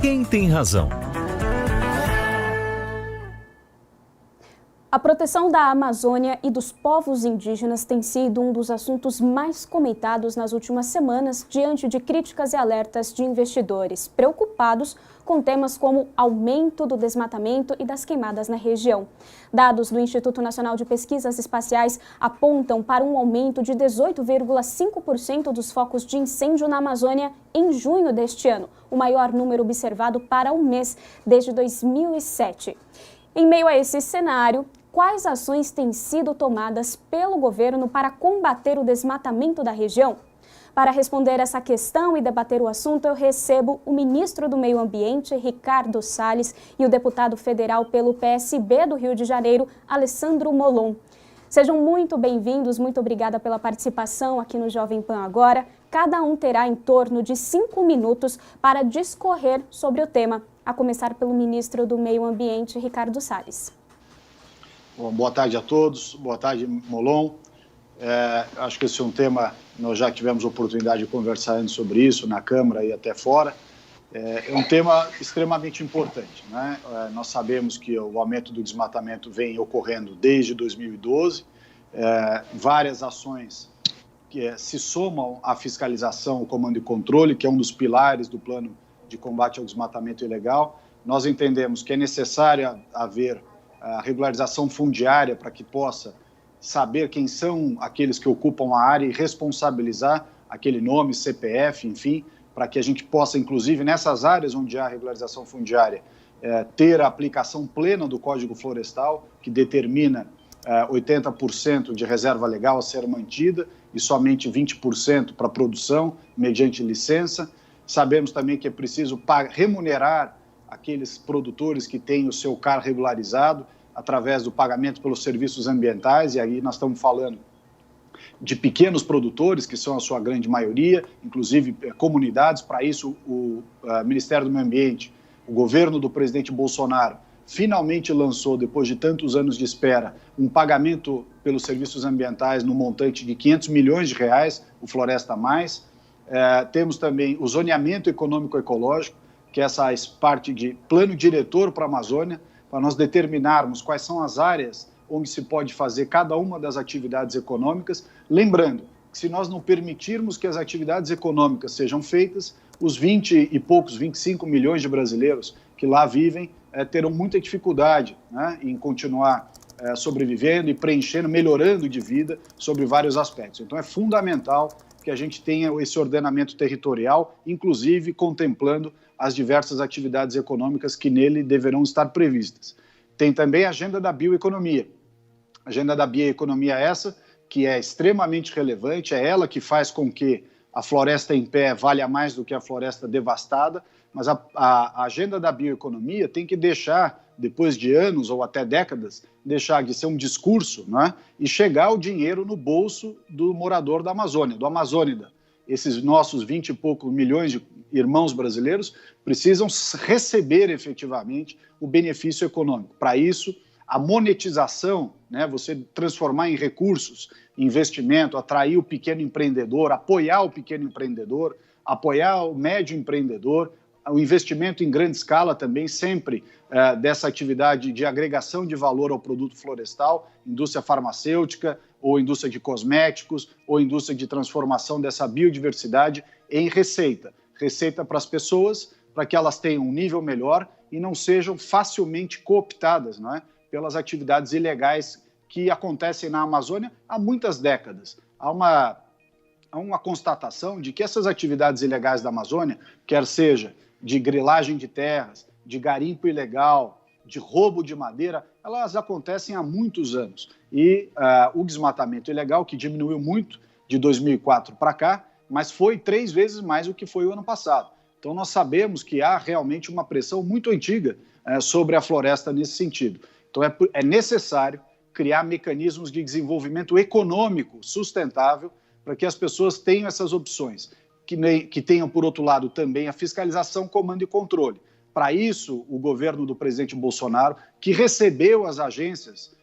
Quem tem razão? A proteção da Amazônia e dos povos indígenas tem sido um dos assuntos mais comentados nas últimas semanas, diante de críticas e alertas de investidores preocupados com temas como aumento do desmatamento e das queimadas na região. Dados do Instituto Nacional de Pesquisas Espaciais apontam para um aumento de 18,5% dos focos de incêndio na Amazônia em junho deste ano, o maior número observado para um mês desde 2007. Em meio a esse cenário, quais ações têm sido tomadas pelo governo para combater o desmatamento da região? Para responder essa questão e debater o assunto, eu recebo o ministro do Meio Ambiente, Ricardo Salles, e o deputado federal pelo PSB do Rio de Janeiro, Alessandro Molon. Sejam muito bem-vindos, muito obrigada pela participação aqui no Jovem Pan Agora. Cada um terá em torno de 5 minutos para discorrer sobre o tema, a começar pelo ministro do Meio Ambiente, Ricardo Salles. Bom, boa tarde a todos, boa tarde, Molon. Acho que esse é um tema, nós já tivemos oportunidade de conversar antes sobre isso, na Câmara e até fora. É um tema extremamente importante, né? Nós sabemos que o aumento do desmatamento vem ocorrendo desde 2012, várias ações que se somam à fiscalização, o comando e controle, que é um dos pilares do plano de combate ao desmatamento ilegal. Nós entendemos que é necessário haver a regularização fundiária para que possa saber quem são aqueles que ocupam a área e responsabilizar aquele nome, CPF, enfim, para que a gente possa, inclusive, nessas áreas onde há regularização fundiária, ter a aplicação plena do Código Florestal, que determina 80% de reserva legal a ser mantida e somente 20% para produção, mediante licença. Sabemos também que é preciso remunerar aqueles produtores que têm o seu CAR regularizado através do pagamento pelos serviços ambientais, e aí nós estamos falando de pequenos produtores, que são a sua grande maioria, inclusive comunidades. Para isso, o Ministério do Meio Ambiente, o governo do presidente Bolsonaro, finalmente lançou, depois de tantos anos de espera, um pagamento pelos serviços ambientais no montante de R$500 milhões, o Floresta Mais. Temos também o zoneamento econômico-ecológico, que é essa parte de plano diretor para a Amazônia, para nós determinarmos quais são as áreas onde se pode fazer cada uma das atividades econômicas. Lembrando que se nós não permitirmos que as atividades econômicas sejam feitas, os 20 e poucos, 25 milhões de brasileiros que lá vivem terão muita dificuldade, né, em continuar sobrevivendo e preenchendo, melhorando de vida sobre vários aspectos. Então é fundamental que a gente tenha esse ordenamento territorial, inclusive contemplando as diversas atividades econômicas que nele deverão estar previstas. Tem também a agenda da bioeconomia. A agenda da bioeconomia essa, que é extremamente relevante, é ela que faz com que a floresta em pé valha mais do que a floresta devastada, mas a agenda da bioeconomia tem que deixar, depois de anos ou até décadas, deixar de ser um discurso, né, e chegar o dinheiro no bolso do morador da Amazônia, do amazônida. Esses nossos 20 e poucos milhões de irmãos brasileiros precisam receber efetivamente o benefício econômico. Para isso, a monetização, né, você transformar em recursos, investimento, atrair o pequeno empreendedor, apoiar o pequeno empreendedor, apoiar o médio empreendedor, o investimento em grande escala também, sempre dessa atividade de agregação de valor ao produto florestal, indústria farmacêutica, ou indústria de cosméticos, ou indústria de transformação dessa biodiversidade em receita. Receita para as pessoas, para que elas tenham um nível melhor e não sejam facilmente cooptadas, não é, pelas atividades ilegais que acontecem na Amazônia há muitas décadas. Há uma constatação de que essas atividades ilegais da Amazônia, quer seja de grilagem de terras, de garimpo ilegal, de roubo de madeira, elas acontecem há muitos anos. E o desmatamento ilegal, que diminuiu muito de 2004 para cá, mas foi 3 vezes mais do que foi o ano passado. Então nós sabemos que há realmente uma pressão muito antiga sobre a floresta nesse sentido. Então é necessário criar mecanismos de desenvolvimento econômico sustentável para que as pessoas tenham essas opções, que tenham, por outro lado, também a fiscalização, comando e controle. Para isso, o governo do presidente Bolsonaro, que recebeu as agências,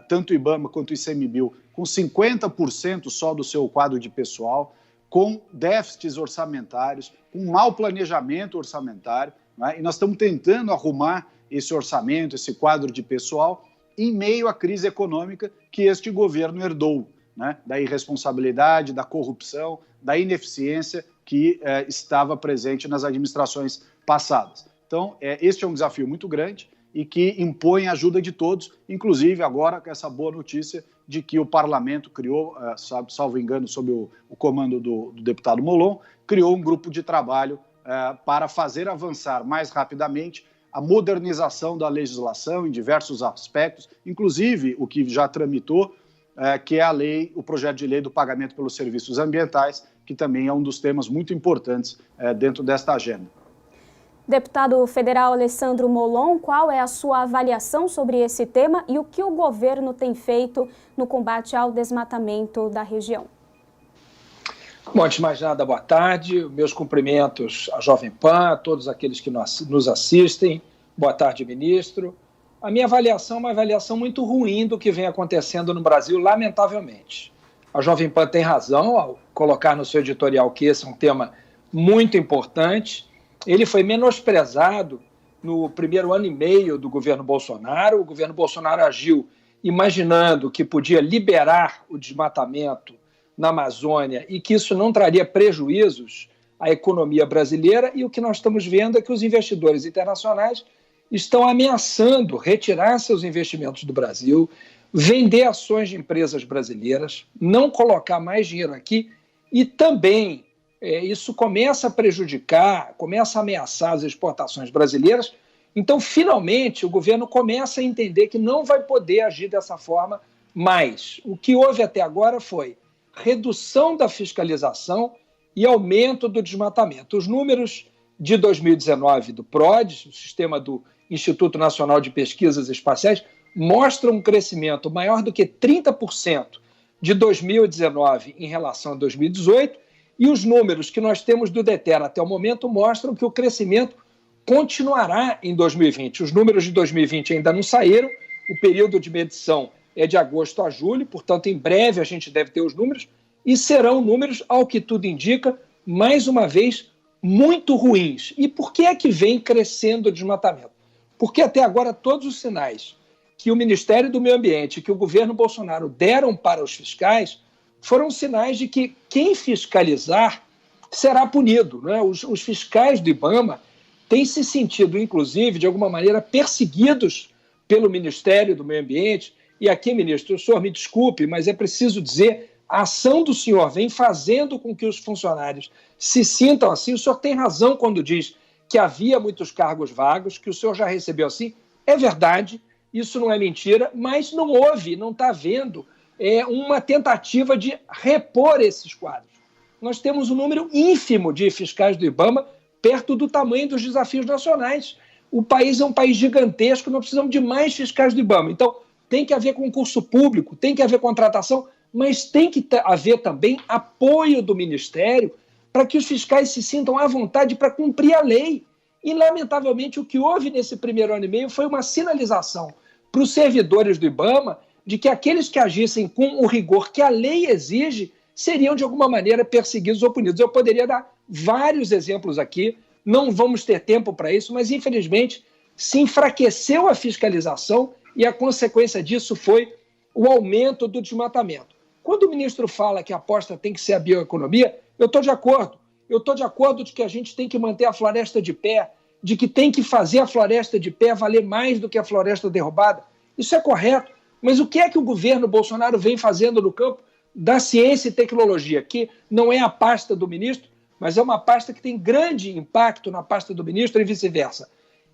tanto o IBAMA quanto o ICMBio, com 50% só do seu quadro de pessoal, com déficits orçamentários, com mau planejamento orçamentário, né? E nós estamos tentando arrumar esse orçamento, esse quadro de pessoal, em meio à crise econômica que este governo herdou, né? Da irresponsabilidade, da corrupção, da ineficiência que estava presente nas administrações passadas. Então, este é um desafio muito grande e que impõe a ajuda de todos, inclusive agora com essa boa notícia de que o parlamento criou, salvo engano, sob o comando do deputado Molon, criou um grupo de trabalho para fazer avançar mais rapidamente a modernização da legislação em diversos aspectos, inclusive o que já tramitou, que é o projeto de lei do pagamento pelos serviços ambientais, que também é um dos temas muito importantes dentro desta agenda. Deputado federal Alessandro Molon, qual é a sua avaliação sobre esse tema e o que o governo tem feito no combate ao desmatamento da região? Bom, antes de mais nada, boa tarde. Meus cumprimentos à Jovem Pan, a todos aqueles que nos assistem. Boa tarde, ministro. A minha avaliação é uma avaliação muito ruim do que vem acontecendo no Brasil, lamentavelmente. A Jovem Pan tem razão ao colocar no seu editorial que esse é um tema muito importante. Ele foi menosprezado no primeiro ano e meio do governo Bolsonaro. O governo Bolsonaro agiu imaginando que podia liberar o desmatamento na Amazônia e que isso não traria prejuízos à economia brasileira. E o que nós estamos vendo é que os investidores internacionais estão ameaçando retirar seus investimentos do Brasil, vender ações de empresas brasileiras, não colocar mais dinheiro aqui e também isso começa a prejudicar, começa a ameaçar as exportações brasileiras. Então, finalmente, o governo começa a entender que não vai poder agir dessa forma mais. O que houve até agora foi redução da fiscalização e aumento do desmatamento. Os números de 2019 do PRODES, o sistema do Instituto Nacional de Pesquisas Espaciais, mostram um crescimento maior do que 30% de 2019 em relação a 2018, e os números que nós temos do DETER até o momento mostram que o crescimento continuará em 2020. Os números de 2020 ainda não saíram, o período de medição é de agosto a julho, portanto, em breve a gente deve ter os números, e serão números, ao que tudo indica, mais uma vez, muito ruins. E por que é que vem crescendo o desmatamento? Porque até agora todos os sinais que o Ministério do Meio Ambiente, que o governo Bolsonaro deram para os fiscais, foram sinais de que quem fiscalizar será punido, né? Os fiscais do IBAMA têm se sentido, inclusive, de alguma maneira, perseguidos pelo Ministério do Meio Ambiente. E aqui, ministro, o senhor me desculpe, mas é preciso dizer, a ação do senhor vem fazendo com que os funcionários se sintam assim. O senhor tem razão quando diz que havia muitos cargos vagos, que o senhor já recebeu assim. É verdade, isso não é mentira, mas não houve, não está havendo uma tentativa de repor esses quadros. Nós temos um número ínfimo de fiscais do IBAMA perto do tamanho dos desafios nacionais. O país é um país gigantesco, nós precisamos de mais fiscais do IBAMA. Então, tem que haver concurso público, tem que haver contratação, mas tem que haver também apoio do Ministério para que os fiscais se sintam à vontade para cumprir a lei. E, lamentavelmente, o que houve nesse primeiro ano e meio foi uma sinalização para os servidores do IBAMA de que aqueles que agissem com o rigor que a lei exige seriam, de alguma maneira, perseguidos ou punidos. Eu poderia dar vários exemplos aqui, não vamos ter tempo para isso, mas, infelizmente, se enfraqueceu a fiscalização e a consequência disso foi o aumento do desmatamento. Quando o ministro fala que a aposta tem que ser a bioeconomia, eu estou de acordo. Eu estou de acordo de que a gente tem que manter a floresta de pé, de que tem que fazer a floresta de pé valer mais do que a floresta derrubada. Isso é correto. Mas o que é que o governo Bolsonaro vem fazendo no campo da ciência e tecnologia, que não é a pasta do ministro, mas é uma pasta que tem grande impacto na pasta do ministro e vice-versa?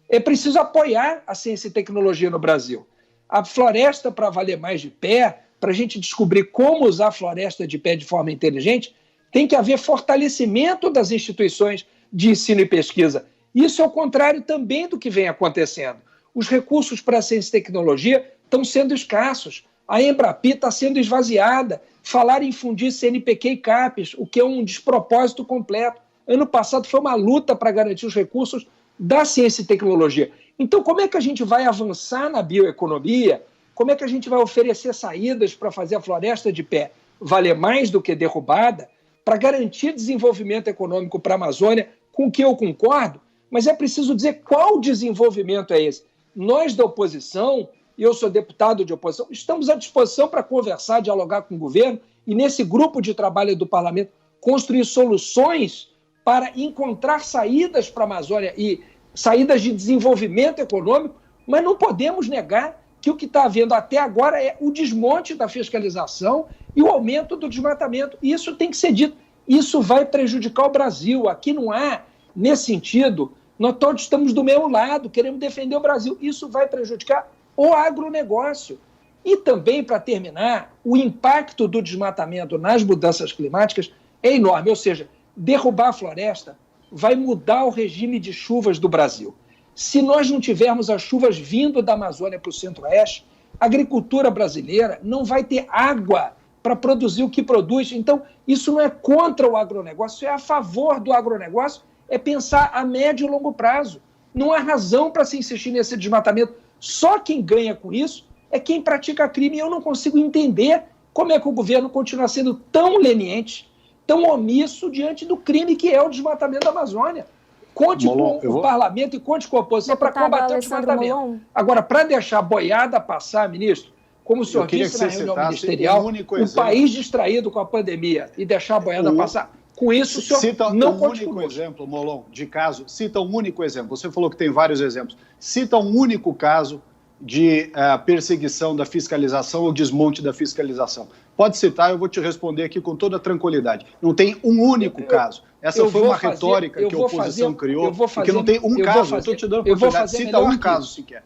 É preciso apoiar a ciência e tecnologia no Brasil. A floresta, para valer mais de pé, para a gente descobrir como usar a floresta de pé de forma inteligente, tem que haver fortalecimento das instituições de ensino e pesquisa. Isso é o contrário também do que vem acontecendo. Os recursos para a ciência e tecnologia estão sendo escassos. A Embrapi está sendo esvaziada. Falar em fundir CNPq e CAPES, o que é um despropósito completo. Ano passado foi uma luta para garantir os recursos da ciência e tecnologia. Então, como é que a gente vai avançar na bioeconomia? Como é que a gente vai oferecer saídas para fazer a floresta de pé valer mais do que derrubada? para garantir desenvolvimento econômico para a Amazônia, com que eu concordo, mas é preciso dizer qual desenvolvimento é esse. Nós da oposição, e eu sou deputado de oposição, estamos à disposição para conversar, dialogar com o governo e, nesse grupo de trabalho do parlamento, construir soluções para encontrar saídas para a Amazônia e saídas de desenvolvimento econômico, mas não podemos negar que o que está havendo até agora é o desmonte da fiscalização e o aumento do desmatamento. E isso tem que ser dito. Isso vai prejudicar o Brasil. Aqui não há, nesse sentido, nós todos estamos do mesmo lado, queremos defender o Brasil. Isso vai prejudicar o agronegócio. E também, para terminar, o impacto do desmatamento nas mudanças climáticas é enorme. Ou seja, derrubar a floresta vai mudar o regime de chuvas do Brasil. Se nós não tivermos as chuvas vindo da Amazônia para o Centro-Oeste, a agricultura brasileira não vai ter água para produzir o que produz. Então, isso não é contra o agronegócio, é a favor do agronegócio, é pensar a médio e longo prazo. Não há razão para se insistir nesse desmatamento. Só quem ganha com isso é quem pratica crime. E eu não consigo entender como é que o governo continua sendo tão leniente, tão omisso diante do crime que é o desmatamento da Amazônia. Conte com o parlamento e conte com a oposição para combater o desmatamento. Agora, para deixar a boiada passar, ministro, como o senhor disse na reunião ministerial, o país distraído com a pandemia e deixar a boiada passar, com isso o senhor não conte conosco. Cita um único exemplo, Molon, de caso, cita um único exemplo. Você falou que tem vários exemplos. Cita um único caso de perseguição da fiscalização ou desmonte da fiscalização. Pode citar, eu vou te responder aqui com toda tranquilidade. Não tem um único caso. Essa foi uma retórica que a oposição criou, porque não tem um caso. Eu estou te dando a oportunidade. Cita um caso sequer.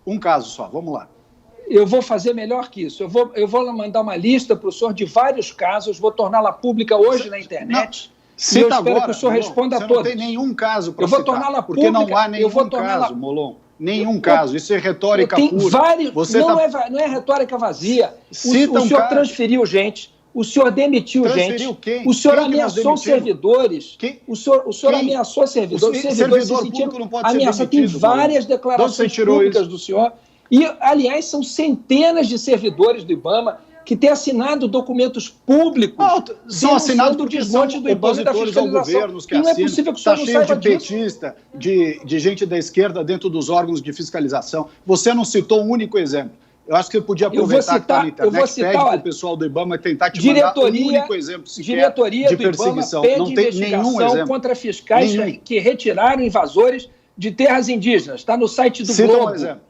Um caso só, vamos lá. Eu vou fazer melhor que isso. Eu vou mandar uma lista para o senhor de vários casos, vou torná-la pública hoje na internet. Cita eu espero que o senhor responda a todos. Não tem nenhum caso para citar. Eu vou torná-la pública. Porque não há nenhum caso, Molon. Nenhum caso. Isso é retórica pura. Vários, não é retórica vazia. O senhor transferiu gente. O senhor demitiu gente. Quem? O senhor ameaçou servidores. O senhor ameaçou servidores. Os servidores se sentiram ameaçados. Tem várias declarações públicas do senhor. E, aliás, são centenas de servidores do IBAMA que têm assinado documentos públicos são assinados do desmonte do IBAMA e da fiscalização. Que não é possível que o senhor não saiba disso. Petista, de gente da esquerda dentro dos órgãos de fiscalização. Você não citou um único exemplo. Eu acho que você podia aproveitar que está na internet, pede para o pessoal do IBAMA tentar te mandar um único exemplo sequer de perseguição. Não tem nenhum exemplo. Contra fiscais que retiraram invasores de terras indígenas. Está no site do Globo. Um exemplo.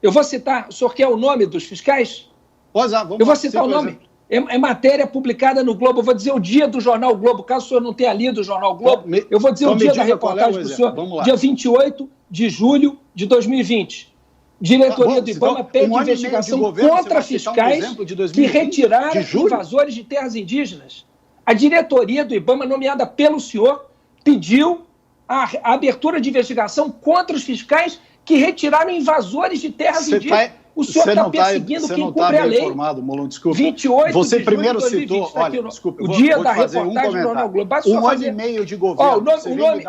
Eu vou citar. O senhor quer o nome dos fiscais? Pois é, vamos eu vou citar o nome. É matéria publicada no Globo. Eu vou dizer o dia do Jornal Globo. Caso o senhor não tenha lido o Jornal Globo, eu vou dizer o dia da reportagem do senhor. Dia 28 de julho de 2020. Diretoria do IBAMA pede investigação contra fiscais que retiraram invasores de terras indígenas. A diretoria do IBAMA, nomeada pelo senhor, pediu a abertura de investigação contra os fiscais que retiraram invasores de terras indígenas. O senhor está perseguindo quem cumpre a lei. Informado, Molon, desculpa. 28 você de primeiro julho de 2020, citou, olha, desculpa, o dia da reportagem do Jornal Globo. Um ano e meio de governo.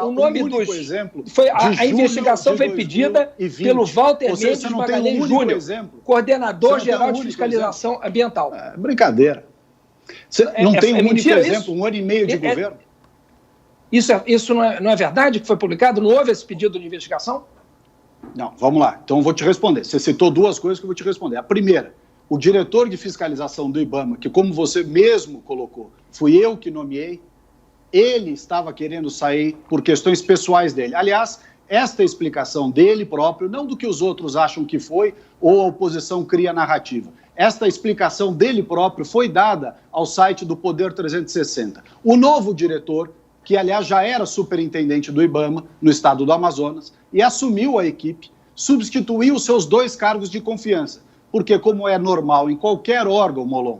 O nome dos... Foi, a investigação foi pedida pelo Walter Mendes Magalhães Júnior, coordenador-geral de fiscalização ambiental. Brincadeira. Você não tem um único exemplo, um ano e meio de governo? Isso não é verdade que foi publicado? Não houve esse pedido de investigação? Não, vamos lá. Então, eu vou te responder. Você citou duas coisas que eu vou te responder. A primeira, o diretor de fiscalização do IBAMA, que, como você mesmo colocou, fui eu que nomeei, ele estava querendo sair por questões pessoais dele. Aliás, esta explicação dele próprio, não do que os outros acham que foi ou a oposição cria narrativa. Esta explicação dele próprio foi dada ao site do Poder 360. O novo diretor, que, aliás, já era superintendente do IBAMA, no estado do Amazonas, e assumiu a equipe, substituiu seus 2 cargos de confiança. Porque, como é normal em qualquer órgão, Molon,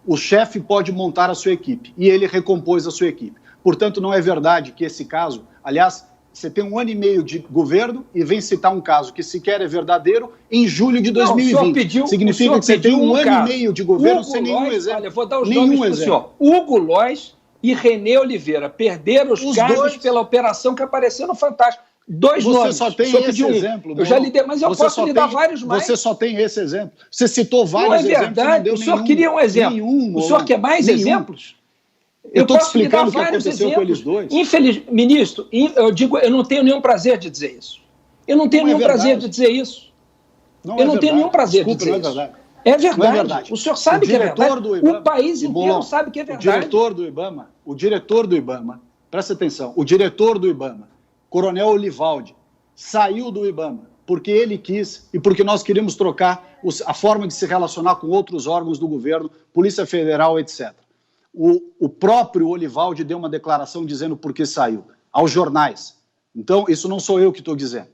o chefe pode montar a sua equipe, e ele recompôs a sua equipe. Portanto, não é verdade que esse caso... Aliás, você tem um ano e meio de governo e vem citar um caso que sequer é verdadeiro em julho de 2020. Significa que você tem um ano e meio de governo sem nenhum exemplo. Olha, vou dar os nomes para o senhor. Hugo Lois e Renê Oliveira perderam os cargos pela operação que apareceu no Fantástico. 2 nomes. Você só tem esse exemplo. Eu já lhe dei, mas eu posso lhe dar vários mais. Você só tem esse exemplo. Você citou vários exemplos. Não é verdade. O senhor queria um exemplo. O senhor quer mais exemplos? Eu estou te explicando o que aconteceu com eles dois. Ministro, eu não tenho nenhum prazer de dizer isso. Eu não tenho nenhum prazer de dizer isso. Eu não tenho nenhum prazer de dizer isso. É verdade. O senhor sabe que é verdade. O país inteiro sabe que é verdade. O diretor do IBAMA, presta atenção, o diretor do IBAMA, Coronel Olivaldi, saiu do IBAMA porque ele quis e porque nós queríamos trocar a forma de se relacionar com outros órgãos do governo, Polícia Federal, etc. O próprio Olivaldi deu uma declaração dizendo por que saiu, aos jornais. Então, isso não sou eu que estou dizendo.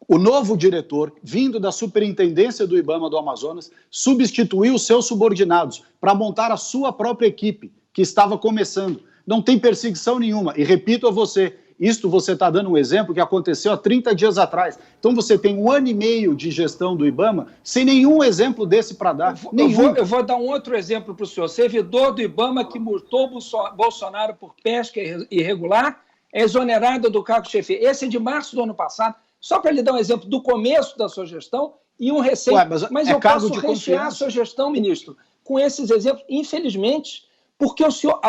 O novo diretor, vindo da superintendência do IBAMA do Amazonas, substituiu os seus subordinados para montar a sua própria equipe, que estava começando. Não tem perseguição nenhuma. E repito a você, isto você está dando um exemplo que aconteceu há 30 dias atrás. Então você tem 1 ano e meio de gestão do IBAMA sem nenhum exemplo desse para dar. Eu vou dar um outro exemplo para o senhor. Servidor do IBAMA que multou Bolsonaro por pesca irregular é exonerado do cargo de chefia. Esse é de março do ano passado. Só para lhe dar um exemplo do começo da sua gestão e um recente. Mas eu posso rechear a sua gestão, ministro, com esses exemplos, infelizmente, porque o senhor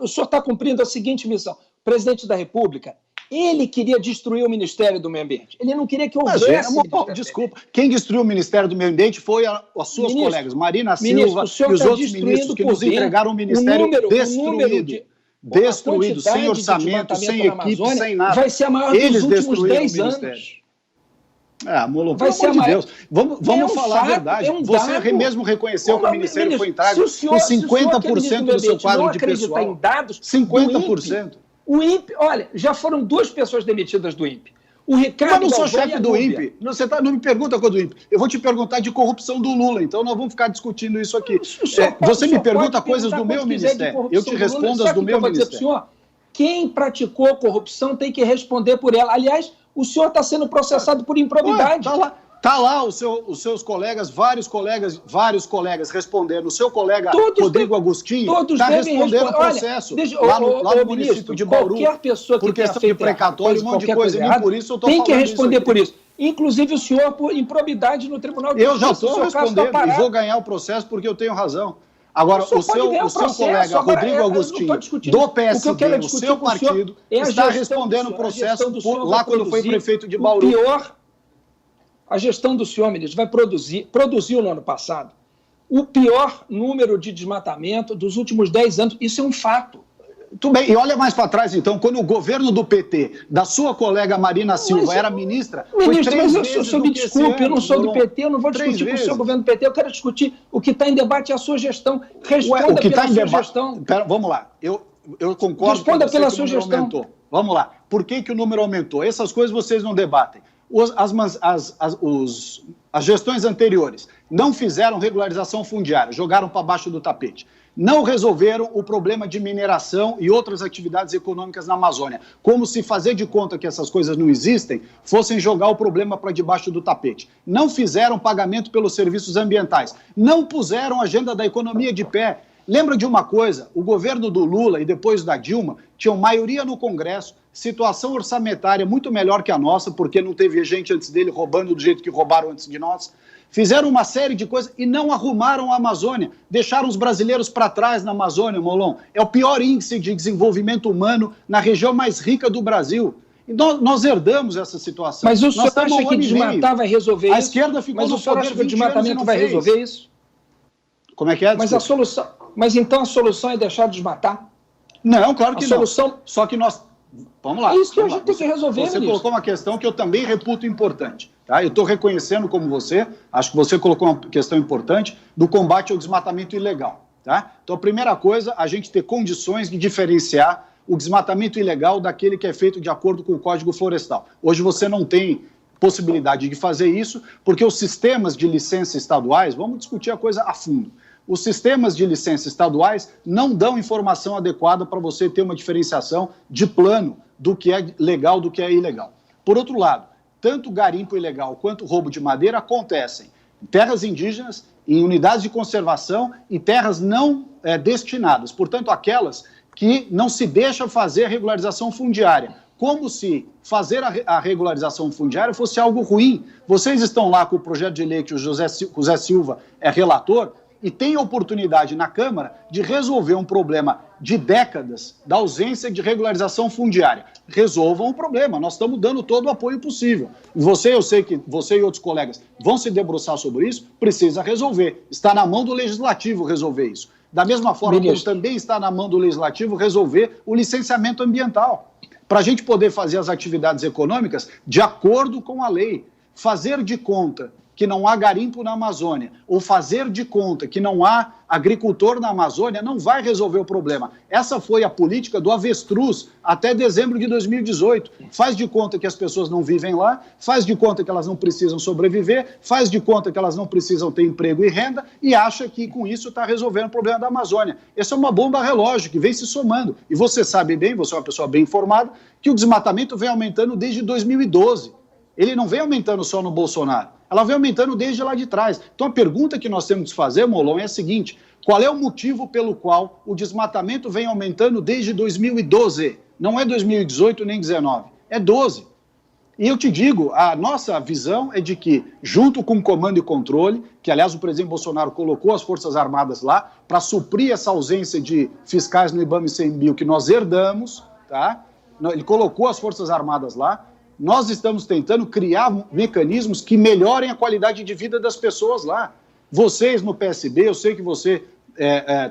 está cumprindo a seguinte missão. O presidente da República, ele queria destruir o Ministério do Meio Ambiente. Ele não queria que houvesse... Desculpa, quem destruiu o Ministério do Meio Ambiente foi as suas colegas, Marina Silva e os outros ministros que nos entregaram o Ministério destruído, sem orçamento, sem equipe, sem nada. Vai ser a maior dos últimos 10 anos. Molon, pelo amor de Deus. Vamos falar a verdade. Você mesmo reconheceu que o Ministério foi entregue com 50% do seu quadro de pessoal. Em dados 50%. O INPE, olha, já foram 2 pessoas demitidas do INPE. O Ricardo Mas não sou chefe do INPE. Não me pergunta coisa do INPE. Eu vou te perguntar de corrupção do Lula, então nós vamos ficar discutindo isso aqui. Você me pergunta coisas do meu ministério. Eu te respondo as do meu ministério. Quem praticou corrupção tem que responder por ela. Aliás, o senhor está sendo processado por improbidade. Está lá os seus colegas, vários colegas respondendo. O seu colega Rodrigo Agostinho está respondendo o processo lá no município de Bauru. Qualquer pessoa que por questão de precatório, um monte de coisa. Nem por isso eu estou falando tem que responder por isso. Inclusive o senhor por improbidade no Tribunal de Justiça. Eu já estou respondendo e vou ganhar o processo porque eu tenho razão. Agora, o seu colega Rodrigo Agostinho, do PSD, o seu partido, está respondendo o processo lá quando foi prefeito de Bauru. A gestão do senhor, ministro, produziu no ano passado o pior número de desmatamento dos últimos 10 anos. Isso é um fato. Tudo bem, e olha mais para trás, então, quando o governo do PT, da sua colega Marina Silva, era ministra, ministro, mas o senhor me desculpe, eu não sou do PT, eu não vou discutir com o seu governo do PT, eu quero discutir o que está em debate é a sua gestão. Responda pela sua gestão. Vamos lá, eu concordo com você pela sua gestão. Aumentou. Vamos lá, por que o número aumentou? Essas coisas vocês não debatem. As gestões anteriores não fizeram regularização fundiária, jogaram para baixo do tapete. Não resolveram o problema de mineração e outras atividades econômicas na Amazônia. Como se fazer de conta que essas coisas não existem, fossem jogar o problema para debaixo do tapete. Não fizeram pagamento pelos serviços ambientais. Não puseram a agenda da economia de pé. Lembra de uma coisa, o governo do Lula e depois da Dilma tinham maioria no Congresso, situação orçamentária muito melhor que a nossa, porque não teve gente antes dele roubando do jeito que roubaram antes de nós. Fizeram uma série de coisas e não arrumaram a Amazônia. Deixaram os brasileiros para trás na Amazônia, Molon. É o pior índice de desenvolvimento humano na região mais rica do Brasil. E nós herdamos essa situação. Mas o senhor acha que desmatar vai resolver isso? A esquerda ficou no poder 20 anos e não fez. Mas o senhor acha que o desmatamento vai resolver isso? Como é que é? Mas então a solução é deixar de desmatar? Não, claro que não. Só que nós... Vamos lá. É isso que a gente tem que resolver, Você colocou uma questão que eu também reputo importante. Tá? Eu estou reconhecendo como você, acho que você colocou uma questão importante do combate ao desmatamento ilegal. Tá? Então, a primeira coisa, a gente ter condições de diferenciar o desmatamento ilegal daquele que é feito de acordo com o Código Florestal. Hoje você não tem possibilidade de fazer isso, porque os sistemas de licença estaduais, vamos discutir a coisa a fundo, os sistemas de licença estaduais não dão informação adequada para você ter uma diferenciação de plano do que é legal do que é ilegal. Por outro lado, tanto garimpo ilegal quanto roubo de madeira acontecem em terras indígenas, em unidades de conservação e terras não destinadas, portanto, aquelas que não se deixa fazer a regularização fundiária, como se fazer a regularização fundiária fosse algo ruim. Vocês estão lá com o projeto de lei que o José Silva é relator, e tem oportunidade na Câmara de resolver um problema de décadas da ausência de regularização fundiária. Resolvam o problema, nós estamos dando todo o apoio possível. Eu sei que você e outros colegas vão se debruçar sobre isso, precisa resolver. Está na mão do Legislativo resolver isso. Da mesma forma como também está na mão do Legislativo resolver o licenciamento ambiental, para a gente poder fazer as atividades econômicas de acordo com a lei. Fazer de conta que não há garimpo na Amazônia, ou fazer de conta que não há agricultor na Amazônia, não vai resolver o problema. Essa foi a política do avestruz até dezembro de 2018. Faz de conta que as pessoas não vivem lá, faz de conta que elas não precisam sobreviver, faz de conta que elas não precisam ter emprego e renda, e acha que com isso está resolvendo o problema da Amazônia. Essa é uma bomba relógio que vem se somando. E você sabe bem, você é uma pessoa bem informada, que o desmatamento vem aumentando desde 2012. Ele não vem aumentando só no Bolsonaro, ela vem aumentando desde lá de trás. Então a pergunta que nós temos que fazer, Molon, é a seguinte: qual é o motivo pelo qual o desmatamento vem aumentando desde 2012? Não é 2018 nem 2019, é 12. E eu te digo, a nossa visão é de que, junto com o comando e controle, que aliás o presidente Bolsonaro colocou as Forças Armadas lá para suprir essa ausência de fiscais no IBAMA e ICMBio que nós herdamos, tá? Ele colocou as Forças Armadas lá. Nós estamos tentando criar mecanismos que melhorem a qualidade de vida das pessoas lá. Vocês no PSB, eu sei que você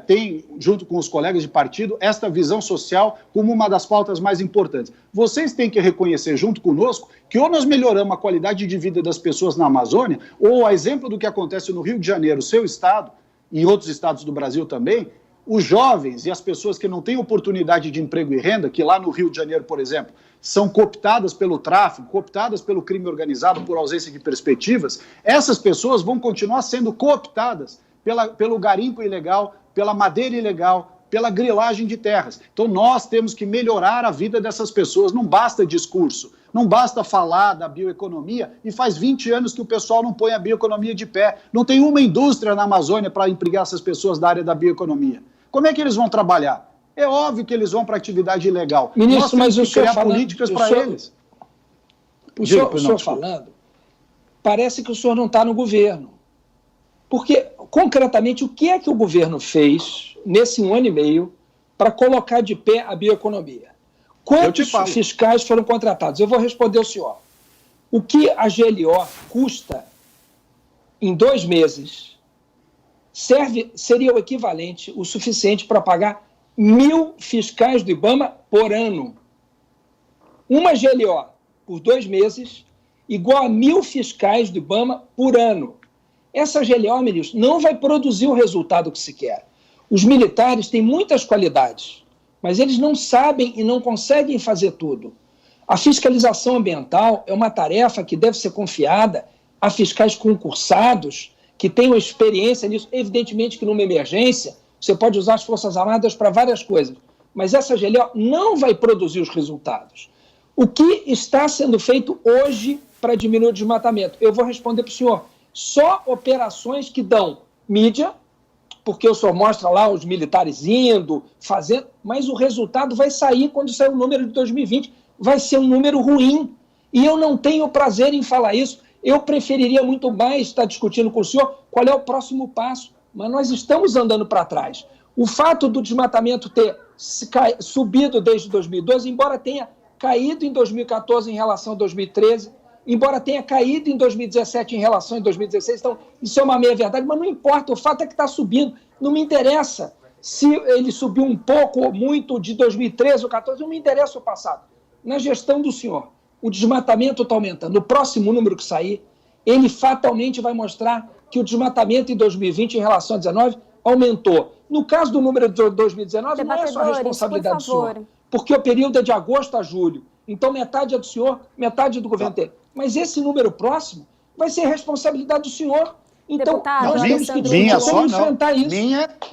tem, junto com os colegas de partido, esta visão social como uma das pautas mais importantes. Vocês têm que reconhecer, junto conosco, que ou nós melhoramos a qualidade de vida das pessoas na Amazônia, ou, a exemplo do que acontece no Rio de Janeiro, seu estado, e em outros estados do Brasil também, os jovens e as pessoas que não têm oportunidade de emprego e renda, que lá no Rio de Janeiro, por exemplo, são cooptadas pelo tráfico, cooptadas pelo crime organizado por ausência de perspectivas, essas pessoas vão continuar sendo cooptadas pelo garimpo ilegal, pela madeira ilegal, pela grilagem de terras. Então nós temos que melhorar a vida dessas pessoas, não basta discurso, não basta falar da bioeconomia, e faz 20 anos que o pessoal não põe a bioeconomia de pé. Não tem uma indústria na Amazônia para empregar essas pessoas da área da bioeconomia. Como é que eles vão trabalhar? É óbvio que eles vão para atividade ilegal. Ministro, mas o senhor criar políticas para eles. O senhor falando, parece que o senhor não está no governo. Porque, concretamente, o que é que o governo fez nesse 1 ano e meio para colocar de pé a bioeconomia? Quantos fiscais foram contratados? Eu vou responder ao senhor. O que a GLO custa em 2 meses seria o equivalente, o suficiente para pagar 1.000 fiscais do IBAMA por ano. Uma GLO por 2 meses igual a 1.000 fiscais do IBAMA por ano. Essa GLO, ministro, não vai produzir o resultado que se quer. Os militares têm muitas qualidades, mas eles não sabem e não conseguem fazer tudo. A fiscalização ambiental é uma tarefa que deve ser confiada a fiscais concursados que tenham experiência nisso. Evidentemente que numa emergência você pode usar as Forças Armadas para várias coisas, mas essa GLO não vai produzir os resultados. O que está sendo feito hoje para diminuir o desmatamento? Eu vou responder para o senhor. Só operações que dão mídia, porque o senhor mostra lá os militares indo, fazendo, mas o resultado vai sair quando sair o número de 2020. Vai ser um número ruim. E eu não tenho prazer em falar isso. Eu preferiria muito mais estar discutindo com o senhor qual é o próximo passo. Mas nós estamos andando para trás. O fato do desmatamento ter subido desde 2012, embora tenha caído em 2014 em relação a 2013, embora tenha caído em 2017 em relação a 2016, então isso é uma meia-verdade, mas não importa, o fato é que está subindo. Não me interessa se ele subiu um pouco ou muito de 2013 ou 2014, não me interessa o passado. Na gestão do senhor, o desmatamento está aumentando. No próximo número que sair, ele fatalmente vai mostrar que o desmatamento em 2020 em relação a 2019 aumentou. No caso do número de 2019, não é só a responsabilidade do senhor, porque o período é de agosto a julho. Então, metade é do senhor, metade do governo dele. Mas esse número próximo vai ser responsabilidade do senhor. Então, nós temos que enfrentar isso.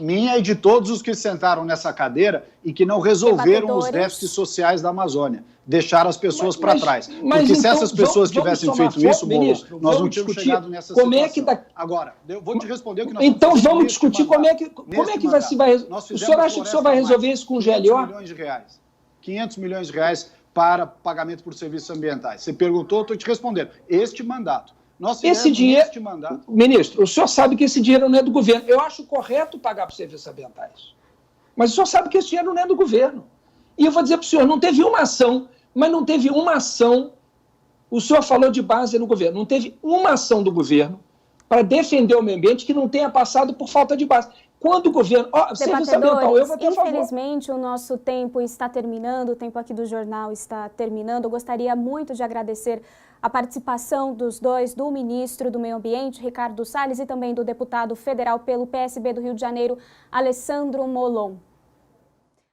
Minha e de todos os que sentaram nessa cadeira e que não resolveram os déficits sociais da Amazônia. Deixaram as pessoas para trás. Porque se essas pessoas tivessem feito isso, ministro, nós não tínhamos chegado nessa situação. Agora, eu vou te responder o que nós então vamos discutir como é que vai se vai. O senhor acha que o senhor vai resolver isso com o GLO? 500 milhões de reais para pagamento por serviços ambientais. Você perguntou, eu estou te respondendo. Este mandato. Esse dinheiro, ministro, o senhor sabe que esse dinheiro não é do governo. Eu acho correto pagar por serviços ambientais. Mas o senhor sabe que esse dinheiro não é do governo. E eu vou dizer para o senhor, não teve uma ação, mas não teve uma ação. O senhor falou de base no governo. Não teve uma ação do governo para defender o meio ambiente que não tenha passado por falta de base. Quando o governo... serviço ambiental, eu vou ter a favor. Infelizmente, o nosso tempo está terminando, o tempo aqui do jornal está terminando. Eu gostaria muito de agradecer a participação dos dois, do ministro do Meio Ambiente, Ricardo Salles, e também do deputado federal pelo PSB do Rio de Janeiro, Alessandro Molon.